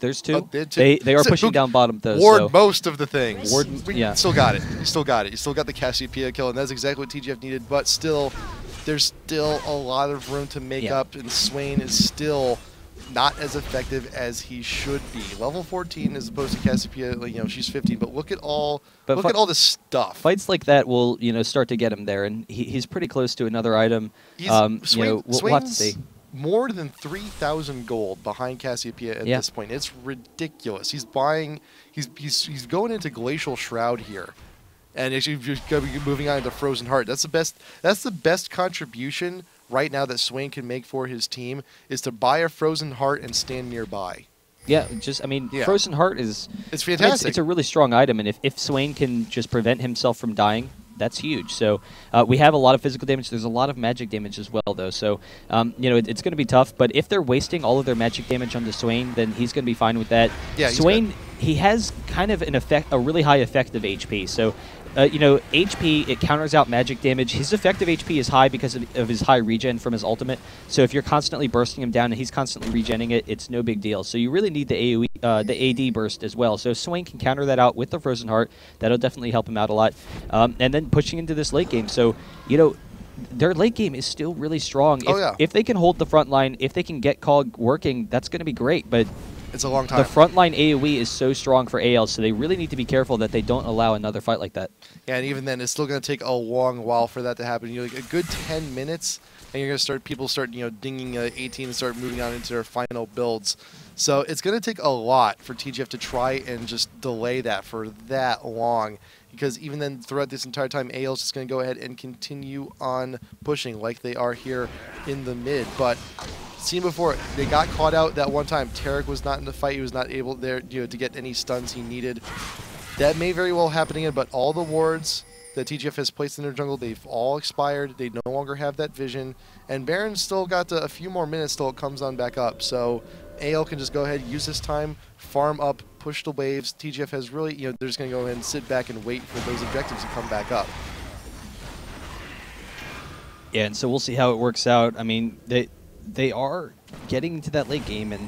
There's 2. Oh, they are pushing down bottom though. Ward most of the things. Yeah. Still got it. You still got it. You still got the Cassiopeia kill, and that's exactly what TGF needed. But still, there's still a lot of room to make up, and Swain is still not as effective as he should be. Level 14 as opposed to Cassiopeia, like, you know, she's 15. But look at all this stuff. Fights like that will, you know, start to get him there, and he's pretty close to another item. You know, we'll have to see. More than 3,000 gold behind Cassiopeia at this point. It's ridiculous. He's buying. He's going into Glacial Shroud here. And actually, you're going to be moving on into Frozen Heart. That's the best contribution right now that Swain can make for his team, is to buy a Frozen Heart and stand nearby. Yeah, Frozen Heart is... It's fantastic. It's a really strong item, and if Swain can just prevent himself from dying, that's huge. So we have a lot of physical damage. There's a lot of magic damage as well, though. So, you know, it's going to be tough. But if they're wasting all of their magic damage onto Swain, then he's going to be fine with that. Yeah, Swain, he has kind of a really high effective HP. So You know, HP, it counters out magic damage. His effective HP is high because of his high regen from his ultimate. So if you're constantly bursting him down and he's constantly regenning it, it's no big deal. So you really need the AoE, the AD burst as well. So if Swain can counter that out with the Frozen Heart, that'll definitely help him out a lot. And then pushing into this late game. So, you know, their late game is still really strong. If they can hold the front line, if they can get Cog working, that's going to be great. But it's a long time. The frontline AoE is so strong for AL, so they really need to be careful that they don't allow another fight like that. Yeah, and even then, it's still going to take a long while for that to happen. You're like a good 10 minutes, and you're going to start people start dinging 18 and start moving on into their final builds. So it's going to take a lot for TGF to try and just delay that for that long. Because even then, throughout this entire time, AL is just going to go ahead and continue on pushing like they are here in the mid. But seen before, they got caught out that one time. Tarek was not in the fight. He was not able there to get any stuns he needed. That may very well happen again, but all the wards that TGF has placed in their jungle, they've all expired. They no longer have that vision. And Baron's still got a few more minutes till it comes on back up. So AL can just go ahead, use this time, farm up, push the waves. TGF has really, they're just going to go ahead and sit back and wait for those objectives to come back up. Yeah, and so we'll see how it works out. I mean, they are getting into that late game, and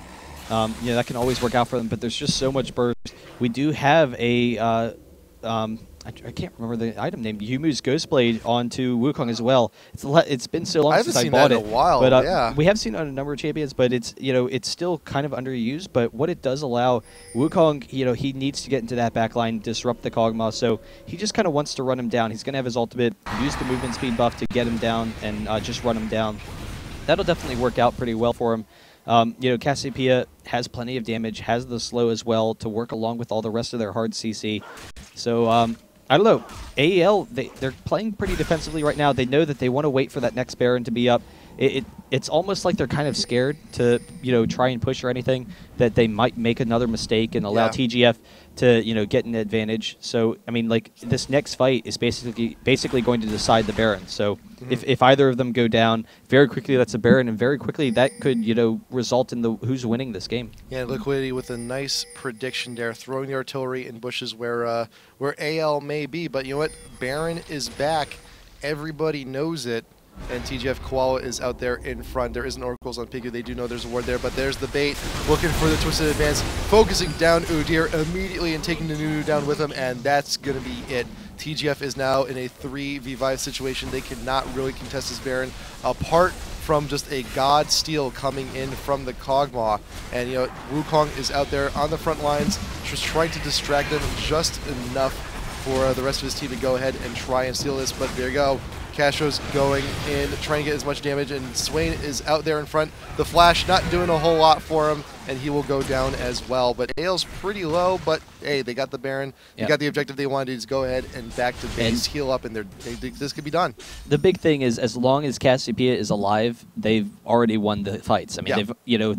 that can always work out for them, but there's just so much burst. We do have a I can't remember the item name. Yumu's Ghostblade onto Wukong as well. It's been so long since I bought it. I haven't seen that in a while. But yeah, we have seen it on a number of champions, but it's still kind of underused. But what it does allow Wukong, he needs to get into that back line, disrupt the Kog'Maw. So he just kind of wants to run him down. He's going to have his ultimate, use the movement speed buff to get him down and just run him down. That'll definitely work out pretty well for him. Cassiopeia has plenty of damage, has the slow as well to work along with all the rest of their hard CC. So I don't know. AEL, they're playing pretty defensively right now. They know that they want to wait for that next Baron to be up. It's almost like they're kind of scared to try and push or anything, that they might make another mistake and allow TGF to get an advantage. So I mean, like, this next fight is basically going to decide the Baron. So if either of them go down very quickly, that's a Baron, and very quickly that could result in who's winning this game. Yeah, Liquidity with a nice prediction there, throwing the artillery in bushes where AL may be. But you know what? Baron is back. Everybody knows it. And TGF Koala is out there in front. There isn't Oracles on Pigu. They do know there's a ward there, but there's the bait. Looking for the Twisted Advance. Focusing down Udyr immediately and taking the Nunu down with him, and that's going to be it. TGF is now in a 3v5 situation. They cannot really contest this Baron, apart from just a God Steal coming in from the Kog'Maw. And Wukong is out there on the front lines, just trying to distract them just enough for the rest of his team to go ahead and try and steal this. But there you go. Castro's going in, trying to get as much damage, and Swain is out there in front. The flash not doing a whole lot for him, and he will go down as well. But AL's pretty low, but hey, they got the Baron. They got the objective they wanted to just go ahead and back to base, heal up, and this could be done. The big thing is, as long as Cassiopeia is alive, they've already won the fights. I mean, they've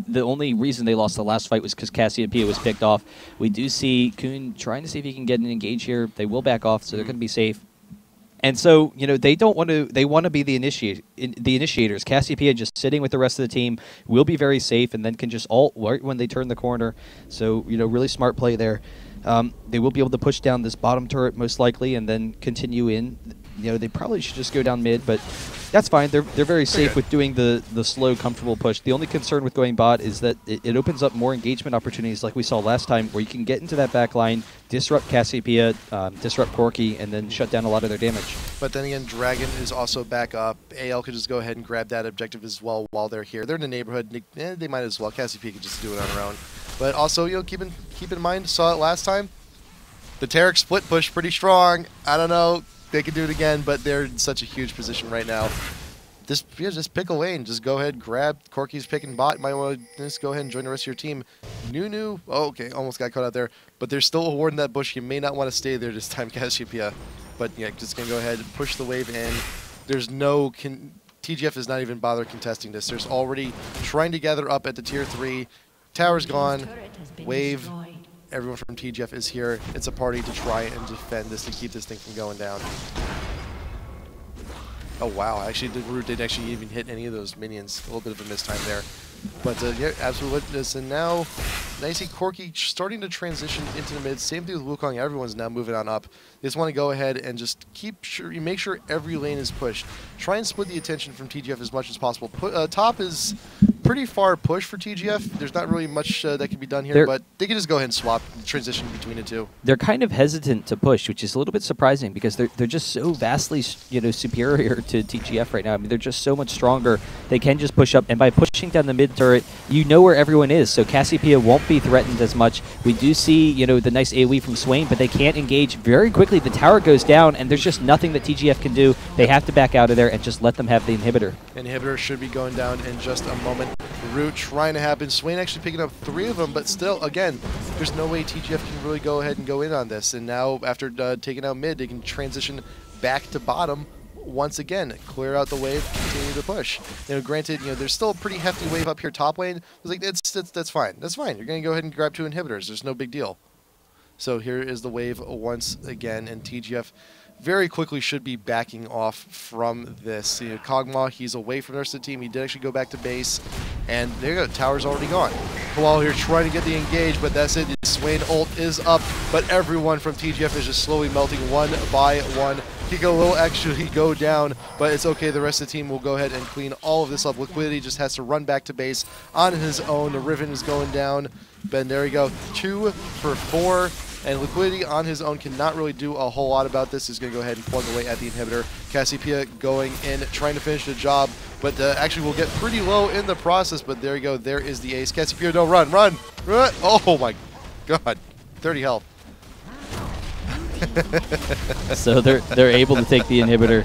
the only reason they lost the last fight was because Cassiopeia was picked off. We do see Kuhn trying to see if he can get an engage here. They will back off, so they're going to be safe. And so, they don't want to. They want to be the initiators. Cassiopeia just sitting with the rest of the team will be very safe, and then can just ult right when they turn the corner. So, really smart play there. They will be able to push down this bottom turret most likely, and then continue in. They probably should just go down mid, but that's fine. They're very safe with doing the slow, comfortable push. The only concern with going bot is that it opens up more engagement opportunities, like we saw last time, where you can get into that back line, disrupt Cassiopeia, disrupt Corki, and then shut down a lot of their damage. But then again, Dragon is also back up. AL could just go ahead and grab that objective as well while they're here. They're in the neighborhood. They might as well. Cassiopeia could just do it on her own. But also, keep in mind, saw it last time. The Tarek split push pretty strong. I don't know. They could do it again, but they're in such a huge position right now. Just pick a lane. Just go ahead, grab Corki's pick and bot. Might want to just go ahead and join the rest of your team. Nunu, okay, almost got caught out there. But there's still a ward in that bush. You may not want to stay there this time, Cassiopeia. But yeah, just gonna go ahead and push the wave in. There's no TGF is not even bother contesting this. There's already trying to gather up at the tier 3. Tower's gone. Wave. Everyone from TGF is here. It's a party to try and defend this, to keep this thing from going down. Oh wow, actually the root didn't actually even hit any of those minions. A little bit of a mistime there. But yeah, absolutely. And now, nicely Corky starting to transition into the mid. Same thing with Wukong. Everyone's now moving on up. They just want to go ahead and just make sure every lane is pushed. Try and split the attention from TGF as much as possible. Top is pretty far pushed for TGF. There's not really much that can be done here, but they can just go ahead and swap, transition between the two. They're kind of hesitant to push, which is a little bit surprising because they're just so vastly, superior to TGF right now. I mean, they're just so much stronger. They can just push up, and by pushing down the mid turret, you know where everyone is. So Cassiopeia won't be threatened as much. We do see, the nice AoE from Swain, but they can't engage very quickly. The tower goes down, and there's just nothing that TGF can do. They have to back out of there and just let them have the inhibitor. Inhibitor should be going down in just a moment. Root trying to happen. Swain actually picking up 3 of them, but still, again, there's no way TGF can really go ahead and go in on this. And now, after taking out mid, they can transition back to bottom once again, clear out the wave, continue to push. Granted, there's still a pretty hefty wave up here top lane. It's like that's fine. That's fine. You're going to go ahead and grab 2 inhibitors. There's no big deal. So here is the wave once again, and TGF very quickly should be backing off from this. Kog'Maw, he's away from the rest of the team. He did actually go back to base, and there you go. Tower's already gone. Halal here trying to get the engage, but that's it. Swain ult is up, but everyone from TGF is just slowly melting one by one. Kiko will actually go down, but it's okay. The rest of the team will go ahead and clean all of this up. Liquidity just has to run back to base on his own. The Riven is going down, but there we go. 2 for 4. And Liquidity on his own cannot really do a whole lot about this. He's going to go ahead and plug away at the inhibitor. Cassiopeia going in, trying to finish the job, but actually will get pretty low in the process. But there you go. There is the ace. Cassiopeia, no, run, run, run. Oh my god. 30 health. So they're able to take the inhibitor.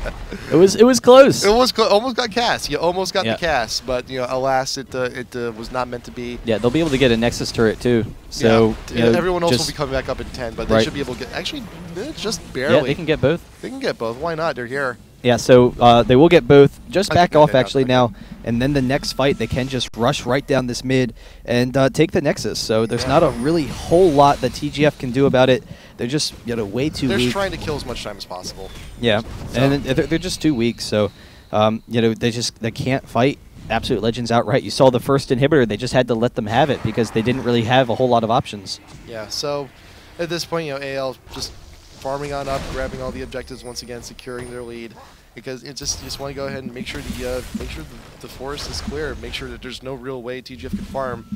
It was close. It was almost got cast. You almost got the cast, but alas, it was not meant to be. Yeah, they'll be able to get a Nexus turret too. So everyone else will be coming back up in 10, but they should be able to get actually just barely. Yeah, they can get both. They can get both. Why not? They're here. Yeah, so they will get both. Just back off actually now, and then the next fight they can just rush right down this mid and take the Nexus. So there's not a really whole lot that TGF can do about it. They're just way too weak. They're just trying to kill as much time as possible. Yeah, so. And they're just too weak. So they can't fight Absolute Legends outright. You saw the first inhibitor; they just had to let them have it because they didn't really have a whole lot of options. Yeah. So at this point, AL just farming on up, grabbing all the objectives once again, securing their lead, because you just want to go ahead and make sure the forest is clear, make sure that there's no real way TGF can farm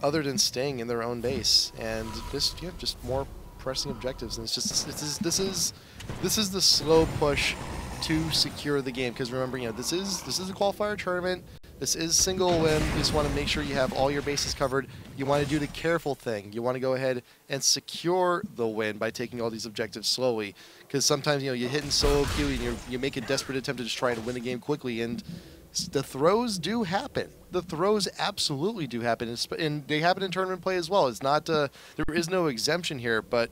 other than staying in their own base, and just more pressing objectives. And it's just this is the slow push to secure the game, because remember, this is a qualifier tournament. This is single win. You just want to make sure you have all your bases covered. You want to do the careful thing. You want to go ahead and secure the win by taking all these objectives slowly. Because sometimes, you hit in solo queue and you make a desperate attempt to just try and win the game quickly. And the throws do happen. The throws absolutely do happen. And they happen in tournament play as well. It's not, there is no exemption here, but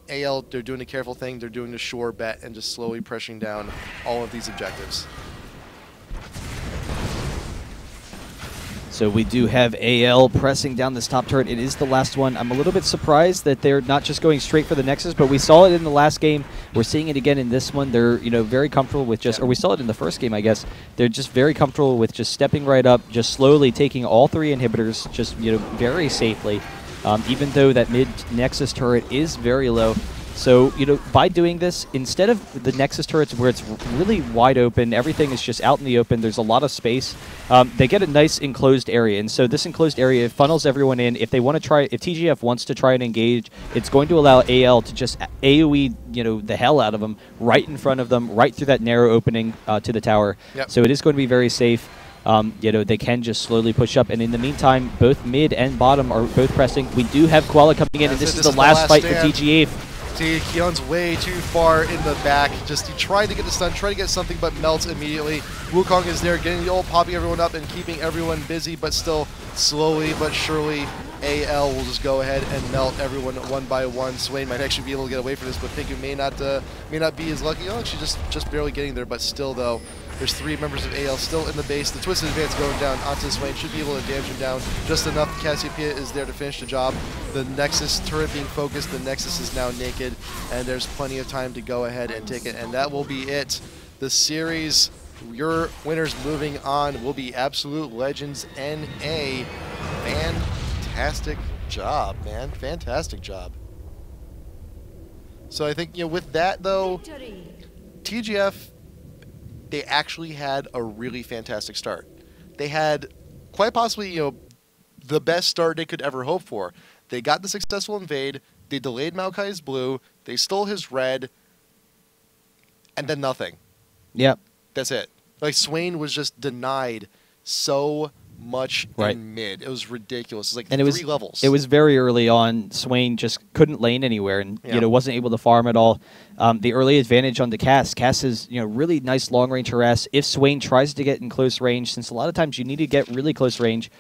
AL, they're doing the careful thing. They're doing the sure bet and just slowly pressuring down all of these objectives. So we do have AL pressing down this top turret. It is the last one. I'm a little bit surprised that they're not just going straight for the Nexus, but we saw it in the last game. We're seeing it again in this one. They're very comfortable with just, or we saw it in the first game, I guess. They're just very comfortable with just stepping right up, just slowly taking all 3 inhibitors, just very safely. Even though that mid Nexus turret is very low. So, by doing this, instead of the Nexus turrets where it's really wide open, everything is just out in the open, there's a lot of space, they get a nice enclosed area. And so this enclosed area funnels everyone in. If they want to try, if TGF wants to try and engage, it's going to allow AL to just AoE, the hell out of them, right in front of them, right through that narrow opening to the tower. Yep. So it is going to be very safe. They can just slowly push up, and in the meantime, both mid and bottom are both pressing. We do have Koala coming in, and this is the last fight for TGF. See, Keon's way too far in the back. Just he tried to get the stun, tried to get something, but melts immediately. Wukong is there, getting the ult, popping everyone up, and keeping everyone busy, but still slowly but surely AL will just go ahead and melt everyone one by one. Swain might actually be able to get away from this, but Pinku may not be as lucky. Actually just barely getting there, but still though. There's 3 members of AL still in the base. The Twisted Advance going down onto Swain should be able to damage him down just enough. Cassiopeia is there to finish the job. The Nexus turret being focused. The Nexus is now naked, and there's plenty of time to go ahead and take it. And that will be it. The series Your winners moving on will be Absolute Legends NA. Fantastic job, man. Fantastic job. So I think, with that, though, TGF, they actually had a really fantastic start. They had quite possibly, the best start they could ever hope for. They got the successful invade. They delayed Maokai's blue. They stole his red. And then nothing. Yep. That's it. Like, Swain was just denied so much right. in mid. It was ridiculous. It was like and three levels. It was very early on. Swain just couldn't lane anywhere and wasn't able to farm at all. The early advantage on the Cass. Cass is really nice long range harass. If Swain tries to get in close range, since a lot of times you need to get really close range,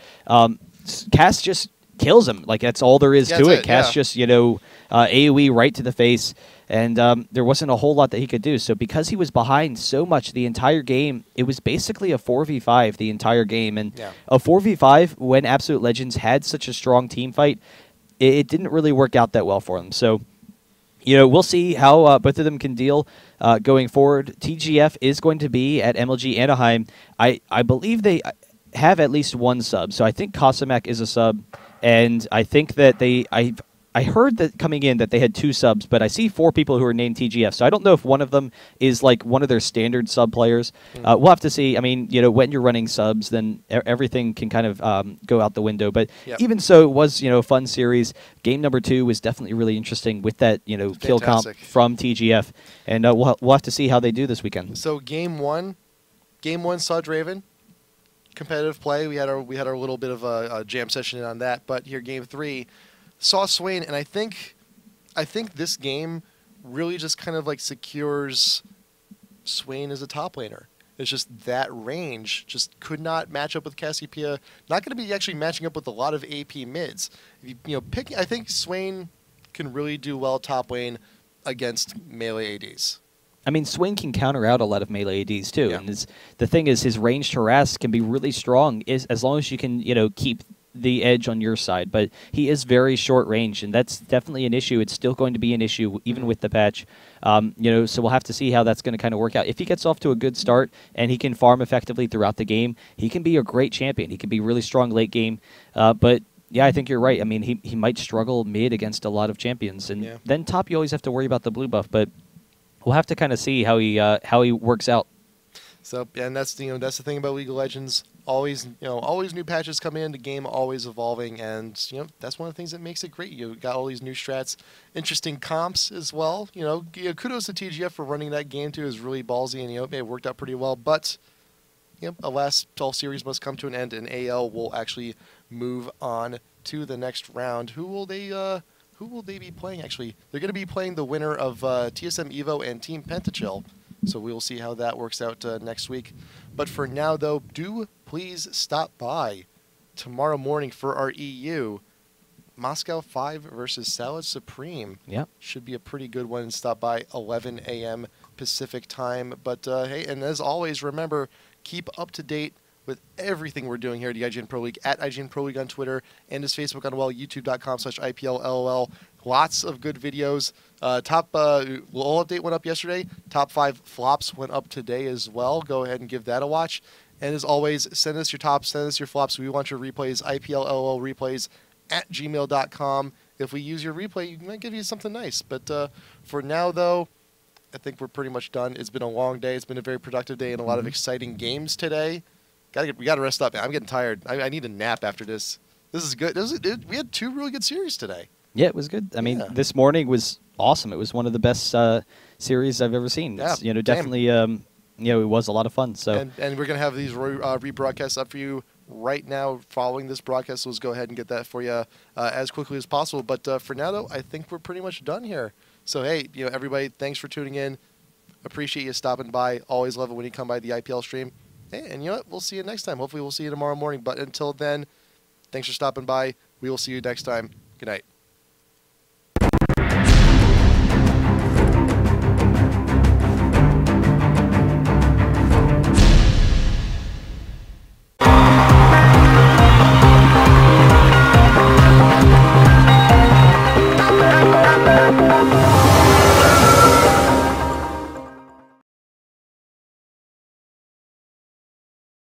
Cass just kills him. Like, that's all there is to it. Cass just AoE right to the face. And there wasn't a whole lot that he could do. So because he was behind so much the entire game, it was basically a 4v5 the entire game. And a 4v5, when Absolute Legends had such a strong team fight, it didn't really work out that well for them. So, we'll see how both of them can deal going forward. TGF is going to be at MLG Anaheim. I believe they have at least one sub. So I think Cossack is a sub. And I think that I heard that coming in that they had 2 subs, but I see 4 people who are named TGF. So I don't know if one of them is like one of their standard sub players. We'll have to see. I mean, when you're running subs, then everything can kind of go out the window. But even so, it was a fun series. Game number 2 was definitely really interesting with that kill comp from TGF, and we'll have to see how they do this weekend. So game one saw Draven. Competitive play. We had our little bit of a jam session on that. But here, game 3. Saw Swain, and I think this game really just kind of like secures Swain as a top laner. It's just that range just could not match up with Cassiopeia. Not going to be actually matching up with a lot of AP mids. I think Swain can really do well top lane against melee ADs. I mean, Swain can counter out a lot of melee ADs too, and the thing is, his ranged harass can be really strong as long as you can keep the edge on your side, but he is very short range, and that's definitely an issue. It's still going to be an issue even with the patch. So we'll have to see how that's going to kind of work out. If he gets off to a good start and he can farm effectively throughout the game, he can be a great champion. He can be really strong late game. But yeah, I think you're right. I mean, he might struggle mid against a lot of champions, and then top you always have to worry about the blue buff. But we'll have to kind of see how he works out. So, and that's the thing about League of Legends. Always new patches coming in, the game always evolving, and that's one of the things that makes it great. You got all these new strats, interesting comps as well. Kudos to TGF for running that game too. It was really ballsy, and it worked out pretty well. But alas, all series must come to an end, and AL will actually move on to the next round. Who will they be playing? Actually, they're going to be playing the winner of TSM Evo and Team Pentachill. So we will see how that works out next week. But for now, though, do please stop by tomorrow morning for our EU. Moscow 5 versus Salad Supreme. Yep. Should be a pretty good one. Stop by 11 a.m. Pacific time. But, hey, and as always, remember, keep up to date with everything we're doing here at the IGN Pro League, at IGN Pro League on Twitter, and his Facebook on youtube.com/IPLLL. Lots of good videos. We'll update one up yesterday. Top 5 flops went up today as well. Go ahead and give that a watch. And as always, send us your tops, send us your flops. We want your replays, IPLLL replays at gmail.com. If we use your replay, we might give you something nice. But for now, though, I think we're pretty much done. It's been a long day. It's been a very productive day and a lot of exciting games today. We got to rest up, man. I'm getting tired. I need a nap after this. This is good. We had 2 really good series today. Yeah, it was good. I mean, this morning was awesome. It was one of the best series I've ever seen. It's, definitely, it was a lot of fun. So, and we're gonna have these rebroadcasts up for you right now following this broadcast. So let's go ahead and get that for you as quickly as possible. But for now, though, I think we're pretty much done here. So hey, everybody, thanks for tuning in. Appreciate you stopping by. Always love it when you come by the IPL stream. Hey, and we'll see you next time. Hopefully, we'll see you tomorrow morning. But until then, thanks for stopping by. We will see you next time. Good night.